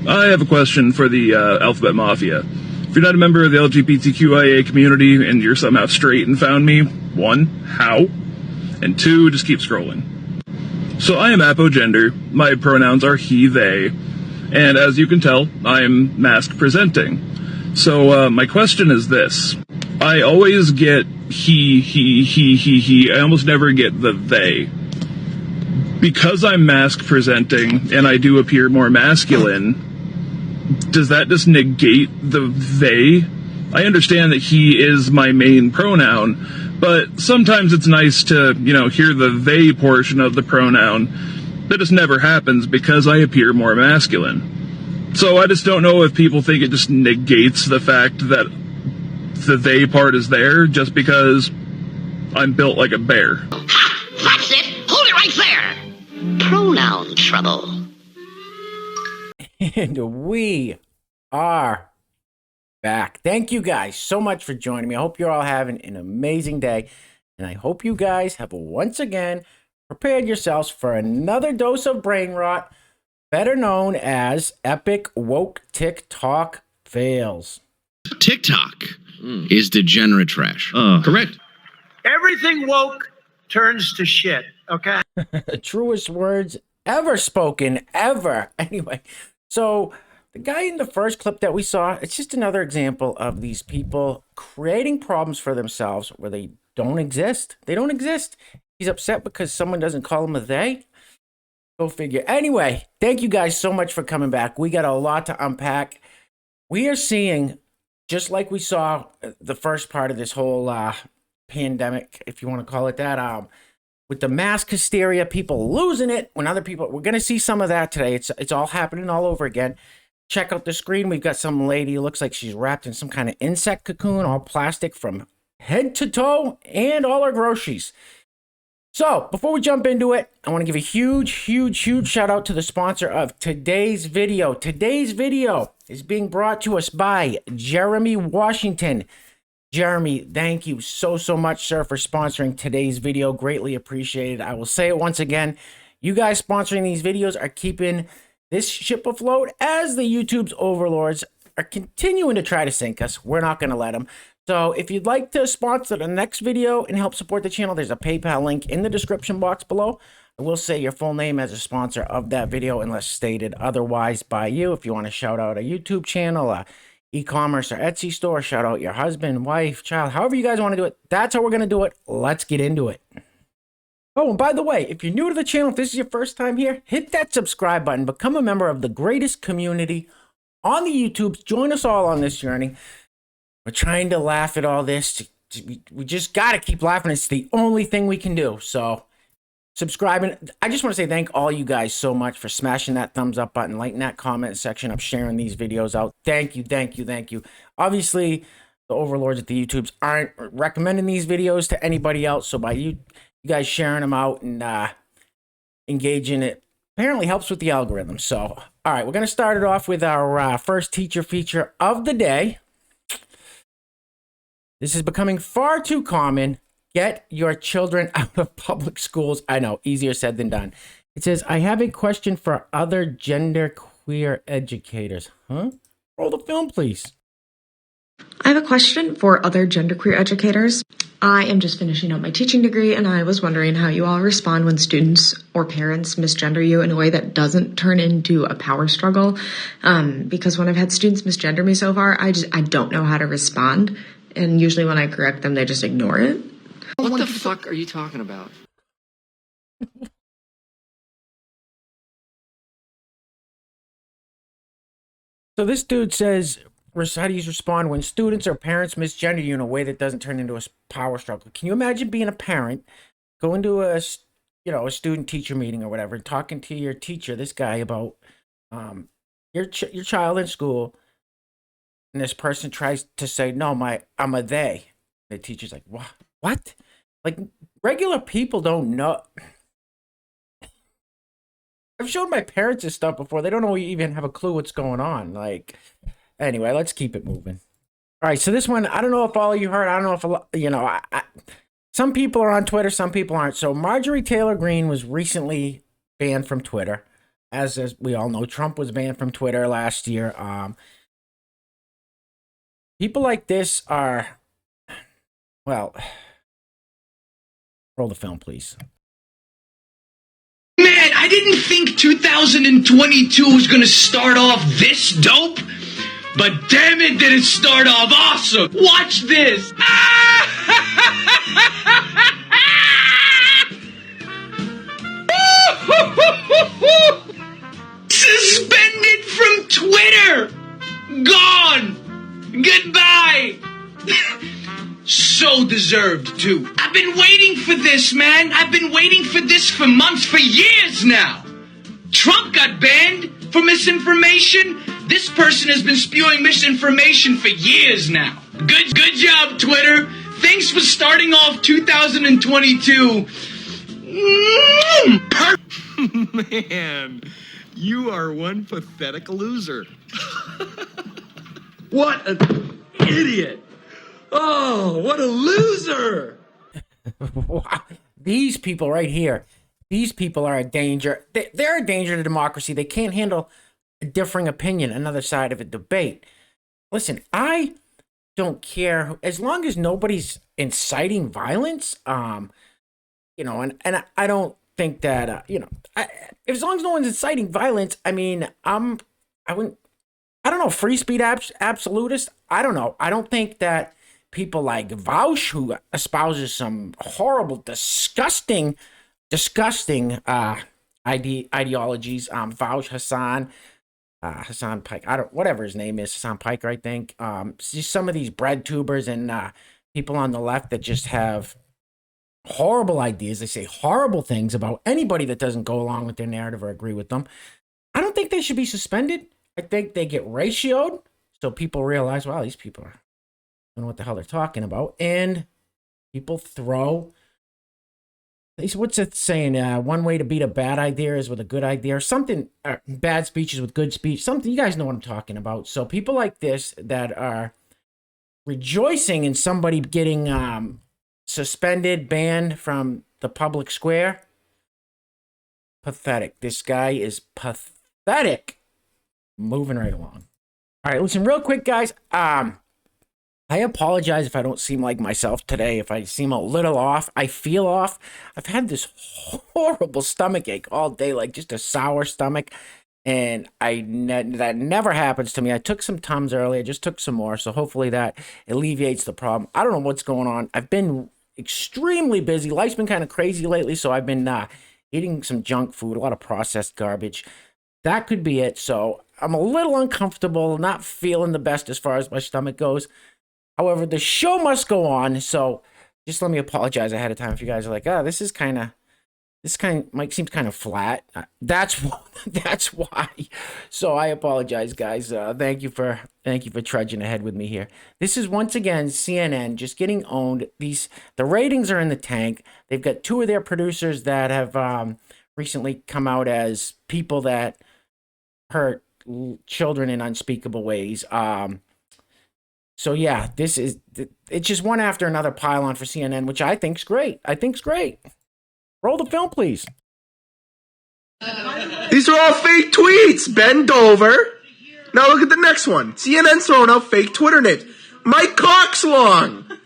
I have a question for the Alphabet Mafia. If you're not a member of the LGBTQIA community and you're somehow straight and found me, 1, how? And 2, just keep scrolling. So I am apogender. My pronouns are he, they. And as you can tell, I am mask presenting. So my question is this. I always get he. I almost never get the they. Because I'm mask presenting and I do appear more masculine, does that just negate the they? I understand that he is my main pronoun, but sometimes it's nice to, hear the they portion of the pronoun. That just never happens because I appear more masculine. So I just don't know if people think it just negates the fact that the they part is there just because I'm built like a bear. Ha! That's it! Hold it right there! Pronoun trouble. And we are back. Thank you guys so much for joining me. I hope you're all having an amazing day. And I hope you guys have once again prepared yourselves for another dose of brain rot, better known as epic woke TikTok fails. TikTok is degenerate trash. Correct. Everything woke turns to shit, okay? Truest words ever spoken, ever. Anyway, so the guy in the first clip that we saw, it's just another example of these people creating problems for themselves where they don't exist. They don't exist. He's upset because someone doesn't call him a they. Go figure. Anyway, thank you guys so much for coming back. We got a lot to unpack. We are seeing, just like we saw the first part of this whole pandemic, if you want to call it that, with the mask hysteria, people losing it when other people, we're going to see some of that today. It's all happening all over again. Check out the screen. We've got some lady who looks like she's wrapped in some kind of insect cocoon, all plastic from head to toe, and all her groceries. So before we jump into it, I want to give a huge shout out to the sponsor of today's video. Today's video is being brought to us by Jeremy Washington. Jeremy, thank you so much, sir, for sponsoring today's video. Greatly appreciated. I will say it once again. You guys sponsoring these videos are keeping this ship afloat as the YouTube's overlords are continuing to try to sink us. We're not going to let them. So if you'd like to sponsor the next video and help support the channel, there's a PayPal link in the description box below. I will say your full name as a sponsor of that video unless stated otherwise by you. If you want to shout out a YouTube channel, a e-commerce or Etsy store, shout out your husband, wife, child, however you guys want to do it. That's how we're going to do it. Let's get into it. Oh, and by the way, if you're new to the channel, if this is your first time here, hit that subscribe button. Become a member of the greatest community on the YouTubes. Join us all on this journey. We're trying to laugh at all this. We just got to keep laughing. It's the only thing we can do. So subscribing. I just want to say thank all you guys so much for smashing that thumbs up button, liking that comment section up, sharing these videos out. Thank you. Obviously, the overlords at the YouTubes aren't recommending these videos to anybody else. So by you guys sharing them out and engaging it apparently helps with the algorithm. So, all right, we're going to start it off with our first teacher feature of the day. This is becoming far too common. Get your children out of public schools. I know, easier said than done. It says, I have a question for other genderqueer educators. Huh? Roll the film, please. I have a question for other genderqueer educators. I am just finishing up my teaching degree, and I was wondering how you all respond when students or parents misgender you in a way that doesn't turn into a power struggle. Because when I've had students misgender me so far, I don't know how to respond. And usually when I correct them, they just ignore it. What the fuck are you talking about? So this dude says, how do you respond when students or parents misgender you in a way that doesn't turn into a power struggle? Can you imagine being a parent, going to a student-teacher meeting or whatever, and talking to your teacher, this guy, about your child in school, and this person tries to say, no, I'm a they. The teacher's like, what? Like, regular people don't know. I've shown my parents this stuff before. They don't even have a clue what's going on. Like, anyway, let's keep it moving. All right, so this one, I don't know if all of you heard. I don't know if, some people are on Twitter, some people aren't. So Marjorie Taylor Greene was recently banned from Twitter. as we all know, Trump was banned from Twitter last year. People like this are, well, roll the film, please. Man, I didn't think 2022 was gonna start off this dope, but damn it, did it start off awesome. Watch this. Suspended from Twitter. Gone. Goodbye. So deserved, too. I've been waiting for this, man. I've been waiting for this for months, for years now. Trump got banned for misinformation. This person has been spewing misinformation for years now. Good job, Twitter. Thanks for starting off 2022. Man, you are one pathetic loser. What an idiot! Oh, what a loser! These people right here, these people are a danger. They're a danger to democracy. They can't handle a differing opinion, another side of a debate. Listen, I don't care as long as nobody's inciting violence. You know, and I don't think that you know, as long as no one's inciting violence. I mean, I wouldn't. I don't know, free speech absolutist. I don't know. I don't think that people like Vaush, who espouses some horrible, disgusting ideologies. Vaush Hassan Pike. Whatever his name is, Hassan Piker, I think. Just some of these bread tubers and people on the left that just have horrible ideas. They say horrible things about anybody that doesn't go along with their narrative or agree with them. I don't think they should be suspended. I think they get ratioed so people realize, wow, these people don't know what the hell they're talking about. And people throw, what's it saying? One way to beat a bad idea is with a good idea, or something. Bad speech is with good speech. Something, you guys know what I'm talking about. So people like this that are rejoicing in somebody getting suspended, banned from the public square. Pathetic. This guy is pathetic. Moving right along. All right, listen, real quick, guys. I apologize if I don't seem like myself today. If I seem a little off, I feel off. I've had this horrible stomach ache all day, like just a sour stomach, and that never happens to me. I took some Tums earlier, just took some more, so hopefully that alleviates the problem. I don't know what's going on. I've been extremely busy. Life's been kind of crazy lately, so I've been eating some junk food, a lot of processed garbage. That could be it. So I'm a little uncomfortable, not feeling the best as far as my stomach goes. However, the show must go on. So just let me apologize ahead of time if you guys are like, oh, this seems kind of flat. That's why. So I apologize, guys. Thank you for trudging ahead with me here. This is once again CNN just getting owned. The ratings are in the tank. They've got two of their producers that have recently come out as people that hurt children in unspeakable ways. So yeah, it's just one after another pile-on for CNN, which I think's great. Roll the film, please. These are all fake tweets. Bend over. Now look at the next one. CNN's throwing out fake Twitter names. Mike Coxlong.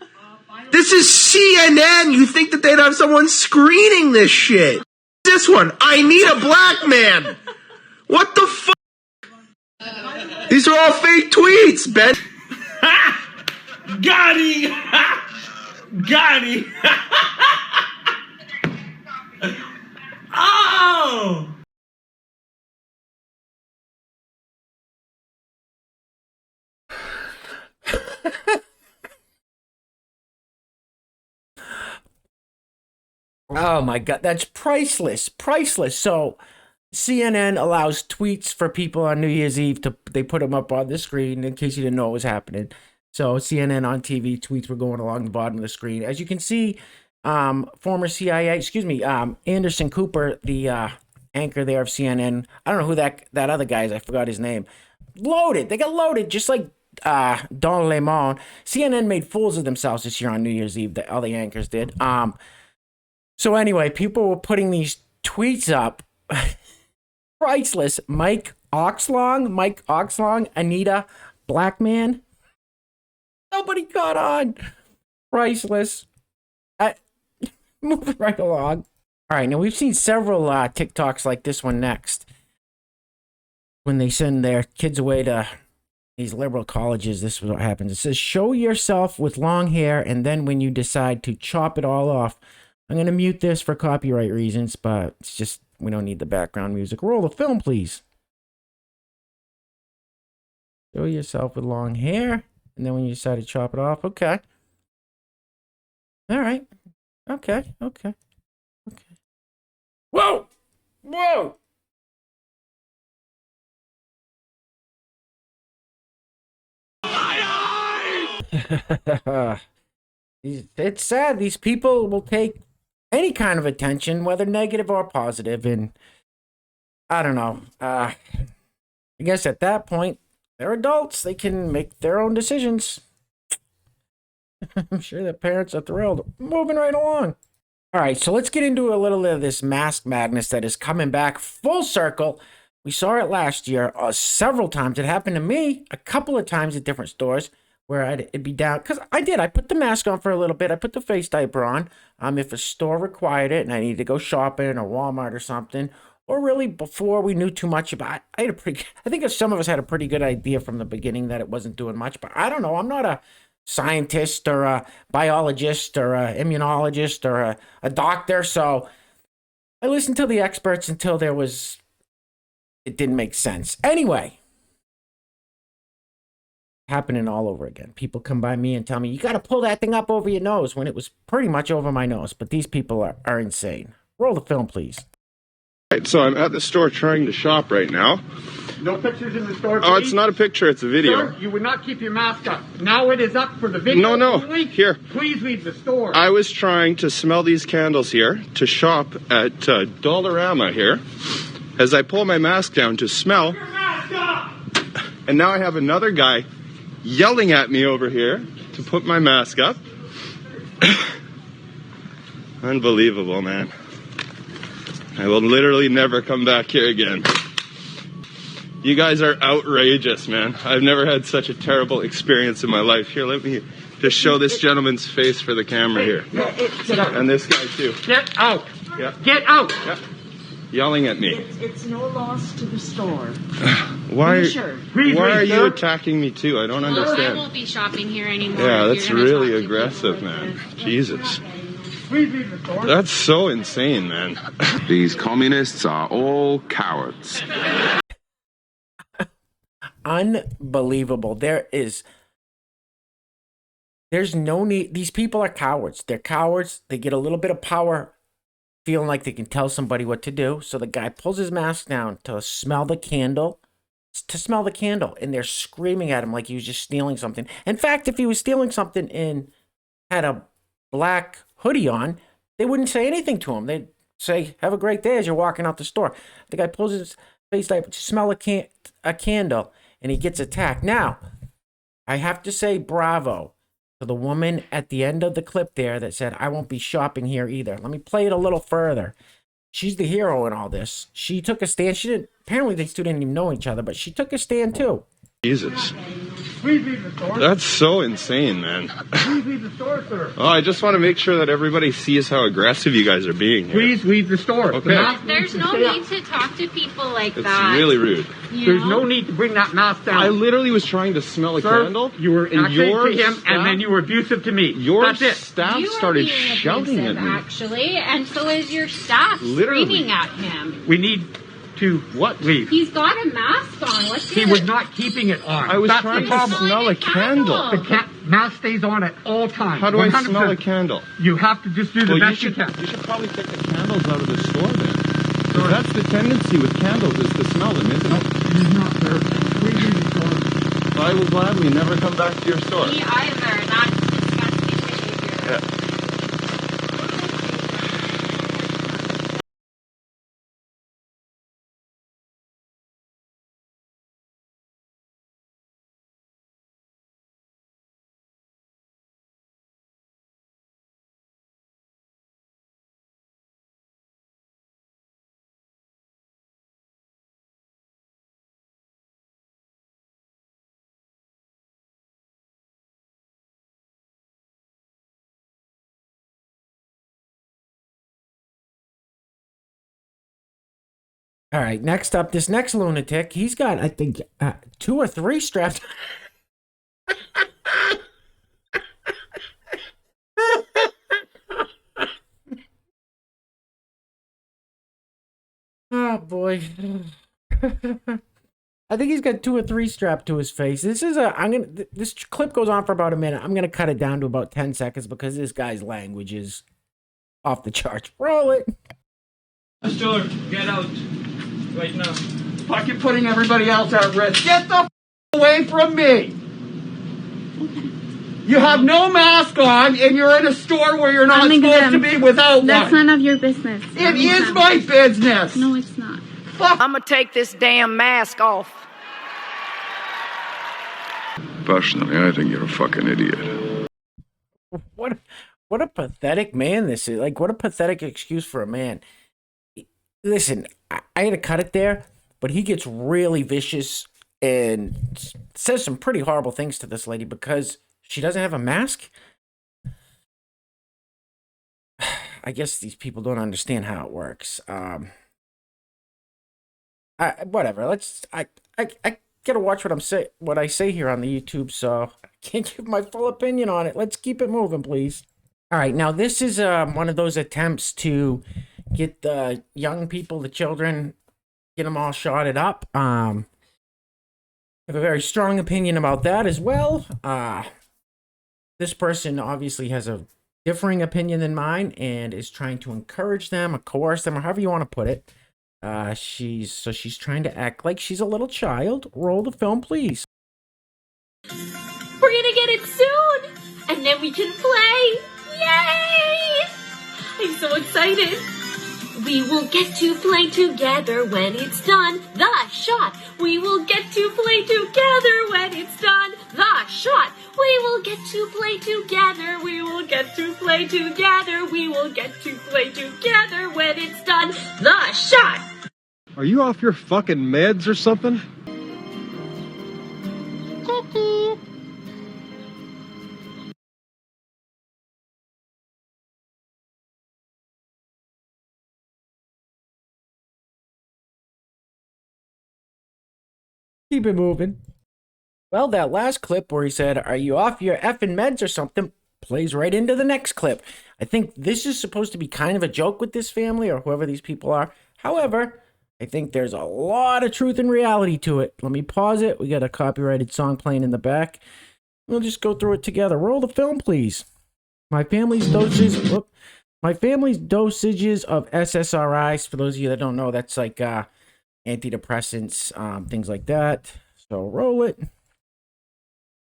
This is CNN. You think that they'd have someone screening this shit. This one. I need a black man. What the fuck? These are all fake tweets, Ben. Got him! Got him! Oh! Oh my God, that's priceless. So CNN allows tweets for people on New Year's Eve they put them up on the screen in case you didn't know what was happening. So CNN on TV tweets were going along the bottom of the screen. As you can see, former CIA, Anderson Cooper, the anchor there of CNN. I don't know who that other guy is. I forgot his name. Loaded. They got loaded just like Don Lemon. CNN made fools of themselves this year on New Year's Eve. All the anchors did. So anyway, people were putting these tweets up Priceless. Mike Oxlong, Anita Blackman. Nobody caught on. Priceless. Moving right along. All right, now we've seen several TikToks like this one next. When they send their kids away to these liberal colleges, this is what happens. It says, show yourself with long hair, and then when you decide to chop it all off. I'm going to mute this for copyright reasons, but it's just, we don't need the background music. Roll the film, please. Show yourself with long hair, and then when you decide to chop it off. Okay. All right. Okay. Whoa! It's sad. These people will take any kind of attention, whether negative or positive, and I don't know. I guess at that point, they're adults. They can make their own decisions. I'm sure the parents are thrilled. Moving right along. All right, so let's get into a little of this mask madness that is coming back full circle. We saw it last year several times. It happened to me a couple of times at different stores where it'd be down. Because I put the mask on for a little bit. I put the face diaper on. If a store required it and I needed to go shopping or Walmart or something, or really before we knew too much about it, I think some of us had a pretty good idea from the beginning that it wasn't doing much. But I don't know. I'm not a scientist or a biologist or a immunologist or a doctor. So I listened to the experts until it didn't make sense. Anyway, happening all over again. People come by me and tell me, you got to pull that thing up over your nose, when it was pretty much over my nose. But these people are insane. Roll the film, please. Right, so I'm at the store trying to shop right now. No pictures in the store, please. Oh, it's not a picture, it's a video. Sir, you would not keep your mask up. Now it is up for the video. No, only. Here. Please leave the store. I was trying to smell these candles here, to shop at Dollarama here. As I pull my mask down to smell. Your mask up! And now I have another guy yelling at me over here to put my mask up. Unbelievable, man. I will literally never come back here again. You guys are outrageous, man. I've never had such a terrible experience in my life. Here, let me just show this gentleman's face for the camera here. Get out. And this guy too. Get out. Yeah. Get out. Yeah. Yelling at me. It's no loss to the store. Why Please are leave, you sir. attacking me too? I don't I understand. won't be shopping here anymore. Yeah, if that's you're gonna really talk to aggressive, people like man. this. Jesus. Please leave the store. That's so insane, man. These communists are all cowards. Unbelievable. There's no need. These people are cowards. They're cowards. They get a little bit of power feeling like they can tell somebody what to do. So the guy pulls his mask down to smell the candle. And they're screaming at him like he was just stealing something. In fact, if he was stealing something and had a black hoodie on, they wouldn't say anything to him. They'd say, have a great day as you're walking out the store. The guy pulls his face diaper to smell a candle, and he gets attacked. Now, I have to say bravo to the woman at the end of the clip there that said, I won't be shopping here either. Let me play it a little further. She's the hero in all this. She took a stand. Apparently these two didn't even know each other, but she took a stand too. Jesus. Please leave the store. That's so insane, man. Please leave the store, sir. Oh, I just want to make sure that everybody sees how aggressive you guys are being here. Please leave the store. Okay. There's no need to talk to people like It's that. really rude. There's no need to bring that mask down. I literally was trying to smell a Sir, candle. you were and accurate your to him, staff, and then you were abusive to me. Your That's it. staff You are started being shouting at abusive, me. actually, and so is your staff Literally. screaming at him. We need to leave. He's got a mask on. What's He was not keeping it on. I was That's trying the to problem. smell a candle. The mask stays on at all times. How do I 100%. smell a candle? You have to just do the Well, best you you can. should probably take the candles out of the store then. 'Cause that's the tendency with candles is to smell them, isn't it? He's not, sir. Please leave the store. I will gladly never come back to your store. Me either. That's disgusting behavior. Yeah. All right, next up, this next lunatic, he's got, I think, 2 or 3 strapped. Oh boy. I think he's got 2 or 3 strapped to his face. This clip goes on for about a minute. I'm gonna cut it down to about 10 seconds because this guy's language is off the charts. Roll it. Stuart, get out right now. Fucking putting everybody else at risk. Get the away from me. You have no mask on, and you're in a store where you're not supposed to be without That's one. none of your business. It is my business. No, it's not. I'm gonna take this damn mask off. Personally, I think you're a fucking idiot. What a pathetic man this is. Like, what a pathetic excuse for a man. Listen, I had to cut it there, but he gets really vicious and says some pretty horrible things to this lady because she doesn't have a mask. I guess these people don't understand how it works. Whatever. I gotta watch what I say here on the YouTube, so I can't give my full opinion on it. Let's keep it moving, please. All right, now this is one of those attempts to get the young people, the children, get them all shotted up. I have a very strong opinion about that as well. This person obviously has a differing opinion than mine and is trying to encourage them or coerce them or however you want to put it. She's trying to act like she's a little child. Roll the film, please. We're gonna get it soon, and then we can play. Yay! I'm so excited. We will get to play together when it's done. The shot. We will get to play together when it's done. The shot. We will get to play together. We will get to play together. We will get to play together when it's done. The shot. Are you off your fucking meds or something? Cuckoo. Keep it moving. Well, that last clip where he said, "Are you off your effing meds or something?" plays right into the next clip. I think this is supposed to be kind of a joke with this family or whoever these people are. However, I think there's a lot of truth and reality to it. Let me pause it. We got a copyrighted song playing in the back. We'll just go through it together. Roll the film, please. My family's dosages of SSRIs, for those of you that don't know, that's like antidepressants, things like that. So roll it.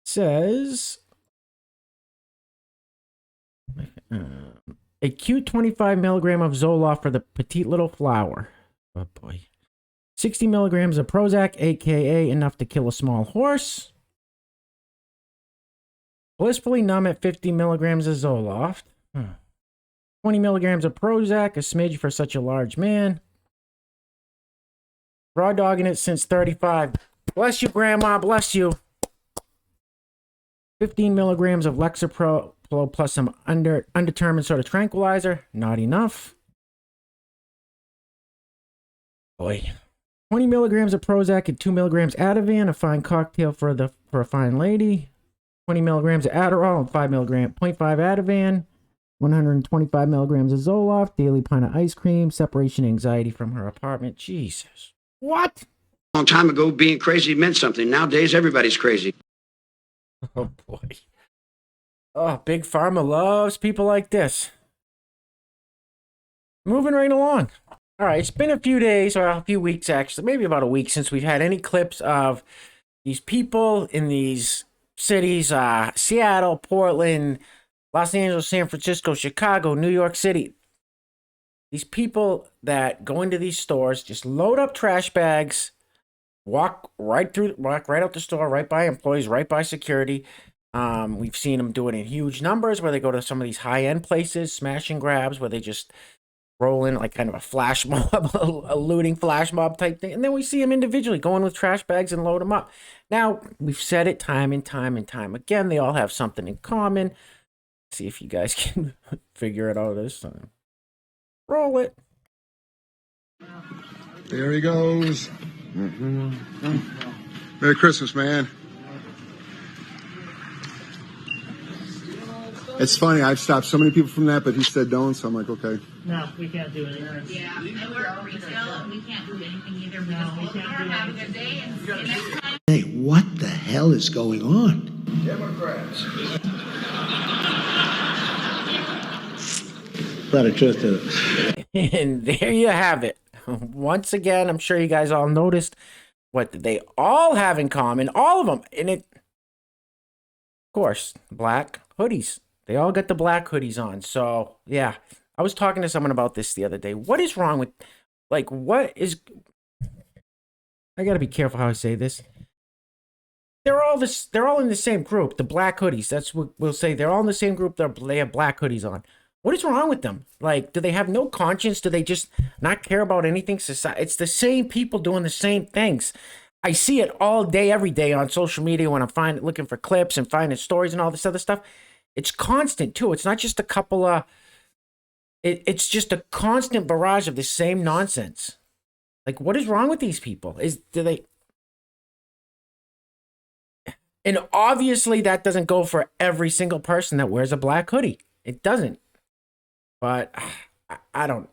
Says a cute 25 milligram of Zoloft for the petite little flower. Oh boy. 60 milligrams of Prozac, aka enough to kill a small horse. Blissfully numb at 50 milligrams of Zoloft. 20 milligrams of Prozac, a smidge for such a large man. Raw dogging it since 35. Bless you, Grandma, bless you. 15 milligrams of Lexapro plus some undetermined sort of tranquilizer. Not enough. Boy. 20 milligrams of Prozac and 2 milligrams Ativan, a fine cocktail for a fine lady. 20 milligrams of Adderall and 0.5 Ativan. 125 milligrams of Zoloft, daily pint of ice cream, separation anxiety from her apartment. Jesus. What? A long time ago, being crazy meant something. Nowadays, everybody's crazy. Oh, boy. Oh, Big Pharma loves people like this. Moving right along. All right, it's been a few days, or a few weeks actually, maybe about a week since we've had any clips of these people in these cities, Seattle, Portland, Los Angeles, San Francisco, Chicago, New York City. These people that go into these stores, just load up trash bags, walk right out the store, right by employees, right by security. We've seen them do it in huge numbers where they go to some of these high-end places, smash and grabs, where they just roll in like kind of a flash mob, a looting flash mob type thing. And then we see them individually going with trash bags and load them up. Now, we've said it time and time and time again. They all have something in common. See if you guys can figure it out this time. Roll it. There he goes. Merry Christmas, man. It's funny, I've stopped so many people from that, but he said don't, so I'm like, okay. No, we can't do anything. Yeah, and we're retail, and we can't do anything either. No, we can't do have a good day, and see you next time. Hey, what the hell is going on? Democrats. A lot of truth to it. And there you have it. Once again, I'm sure you guys all noticed what they all have in common. All of them. And it, of course, black hoodies. They all got the black hoodies on. So, yeah. I was talking to someone about this the other day. What is wrong with, like, what is... I got to be careful how I say this. They're all in the same group, the black hoodies. That's what we'll say. They're all in the same group. They have black hoodies on. What is wrong with them? Like, do they have no conscience? Do they just not care about anything? It's the same people doing the same things. I see it all day, every day on social media when I'm looking for clips and finding stories and all this other stuff. It's constant, too. It's not just a couple of... It's just a constant barrage of the same nonsense. Like, what is wrong with these people? Do they... And obviously, that doesn't go for every single person that wears a black hoodie. It doesn't. But I don't.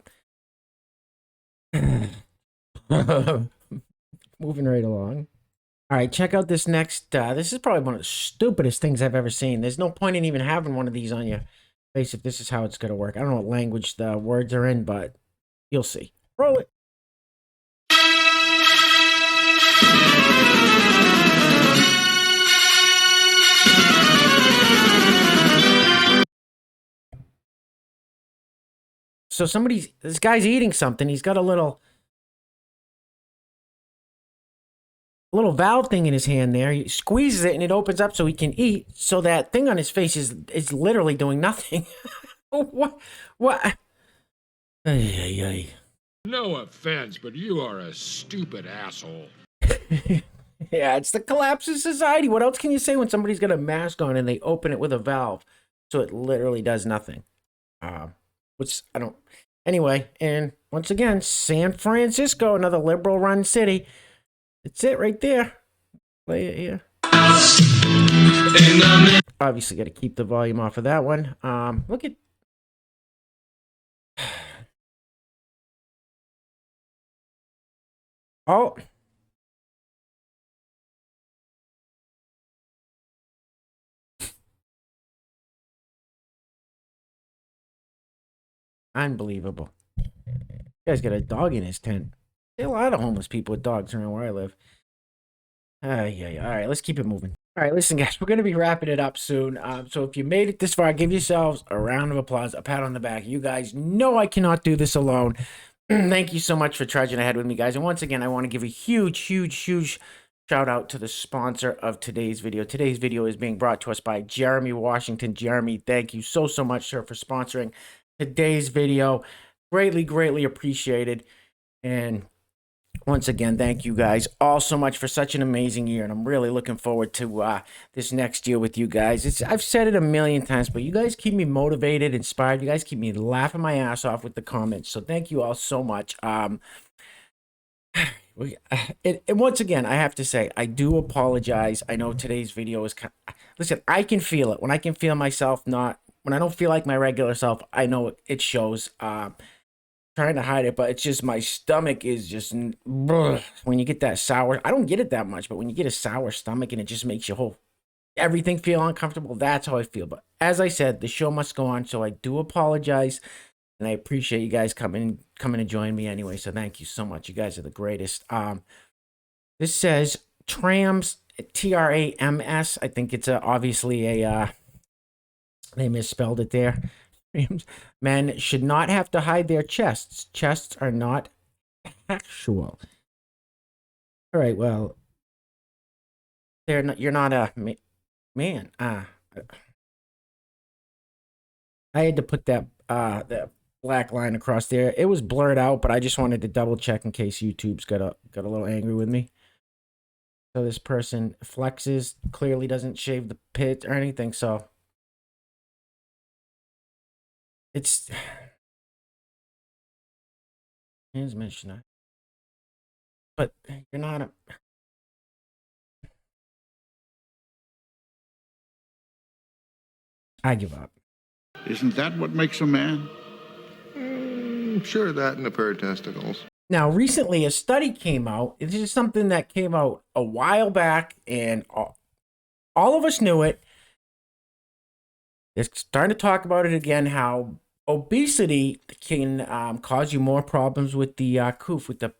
Moving right along. All right, check out this next. This is probably one of the stupidest things I've ever seen. There's no point in even having one of these on your face if this is how it's going to work. I don't know what language the words are in, but you'll see. Roll it. So this guy's eating something. He's got a little valve thing in his hand there. He squeezes it and it opens up so he can eat. So that thing on his face is literally doing nothing. What? Ay. No offense, but you are a stupid asshole. Yeah, it's the collapse of society. What else can you say when somebody's got a mask on and they open it with a valve so it literally does nothing? Which I don't. Anyway, and once again, San Francisco, another liberal-run city. That's it right there. Play it here. Obviously, got to keep the volume off of that one. Look at. Oh. Unbelievable. You guy's got a dog in his tent. There's a lot of homeless people with dogs around where I live. Yeah. All right, let's keep it moving. All right, listen, guys, we're going to be wrapping it up soon. So if you made it this far, give yourselves a round of applause, a pat on the back. You guys know I cannot do this alone. Thank you so much for charging ahead with me, guys. And once again, I want to give a huge shout out to the sponsor of today's video. Today's video is being brought to us by Jeremy Washington. Jeremy, thank you so much, sir, for sponsoring today's video. Greatly appreciated. And once again, thank you guys all so much for such an amazing year. And I'm really looking forward to this next year with you guys. I've said it a million times, but you guys keep me motivated, inspired. You guys keep me laughing my ass off with the comments. So thank you all so much. And once again, I have to say, I do apologize. I know today's video is listen, I can feel it. When I can feel myself when I don't feel like my regular self, I know it shows. Trying to hide it, but it's just my stomach is just when you get that sour. I don't get it that much, but when you get a sour stomach and it just makes everything feel uncomfortable, that's how I feel. But as I said, the show must go on, so I do apologize, and I appreciate you guys coming to join me anyway. So thank you so much. You guys are the greatest. This says Trams, Trams. I think it's obviously they misspelled it there. Men should not have to hide their chests. Chests are not actual. All right, well, you're not a man. I had to put that black line across there. It was blurred out, but I just wanted to double check in case YouTube's got a little angry with me. So this person flexes, clearly doesn't shave the pit or anything, so it's here's mention. but you're not a... I give up. Isn't that what makes a man? Sure, that and a pair of testicles. Now, recently, a study came out. This is something that came out a while back, and all of us knew it. They're starting to talk about it again, how obesity can cause you more problems with the coof, with the,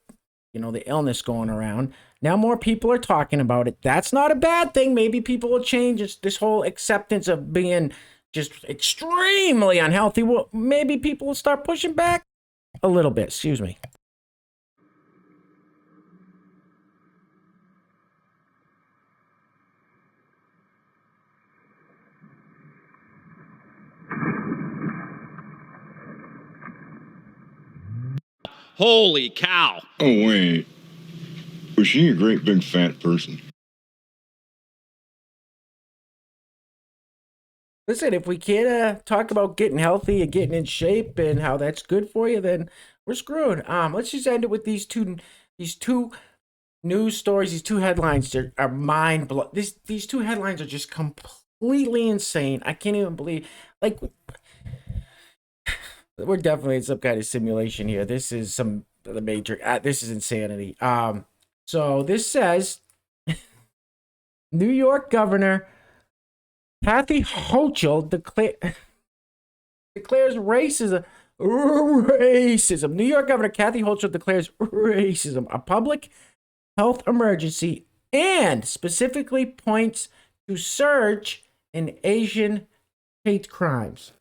the illness going around. Now more people are talking about it. That's not a bad thing. Maybe people will change. It's this whole acceptance of being just extremely unhealthy. Well, maybe people will start pushing back a little bit. Excuse me. Holy cow. Oh, wait. Was she a great big fat person? Listen, if we can't talk about getting healthy and getting in shape and how that's good for you, then we're screwed. Let's just end it with these two news stories, these two headlines that are mind blowing. These two headlines are just completely insane. I can't even believe, like, we're definitely in some kind of simulation here. This is some of the major, this is insanity. So this says New York Governor Kathy Hochul declares racism. New York Governor Kathy Hochul declares racism a public health emergency and specifically points to surge in Asian hate crimes.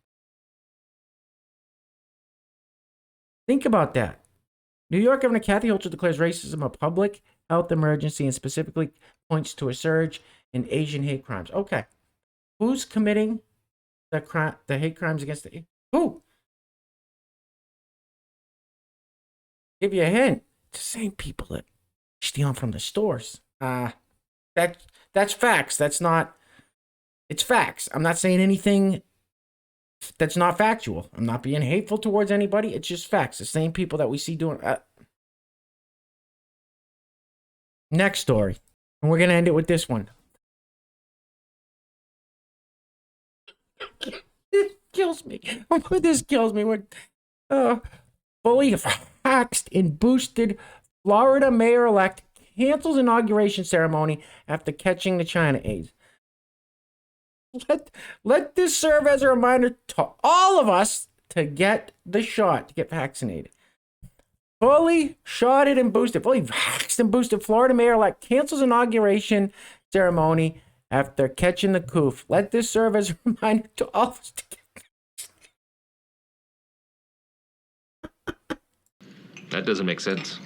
Think about that. New York Governor Kathy Hochul declares racism a public health emergency and specifically points to a surge in Asian hate crimes. Okay. Who's committing the hate crimes against the... Who? Give you a hint. It's the same people that stealing from the stores. That's facts. That's not... It's facts. I'm not saying anything that's not factual. I'm not being hateful towards anybody. It's just facts. The same people that we see doing... Next story. And we're going to end it with this one. This kills me. This kills me. Fully haxed and boosted Florida mayor-elect cancels inauguration ceremony after catching the China AIDS. Let this serve as a reminder to all of us to get the shot, to get vaccinated. Fully shotted and boosted, fully vaxxed and boosted Florida mayor-elect cancels inauguration ceremony after catching the coof. Let this serve as a reminder to all of us to get... That doesn't make sense.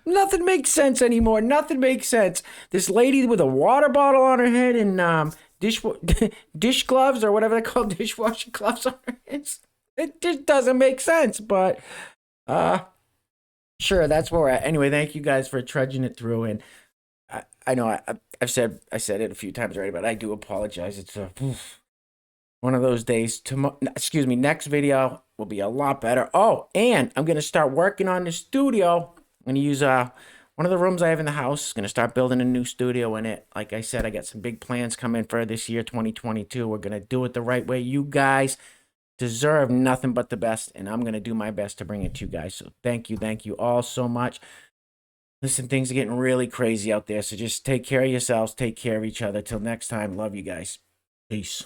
Nothing makes sense anymore. Nothing makes sense. This lady with a water bottle on her head and dish gloves or whatever they're called, dishwashing gloves on her hands. It just doesn't make sense, but sure, that's where we're at. Anyway, thank you guys for trudging it through. And I know I said it a few times already, but I do apologize. It's one of those days. Excuse me. Next video will be a lot better. Oh, and I'm gonna start working on the studio. I'm gonna use one of the rooms I have in the house. Gonna start building a new studio in it. Like I said, I got some big plans coming for this year, 2022. We're gonna do it the right way. You guys deserve nothing but the best, and I'm gonna do my best to bring it to you guys. So thank you all so much. Listen, things are getting really crazy out there, so just take care of yourselves, take care of each other. Till next time, love you guys. Peace.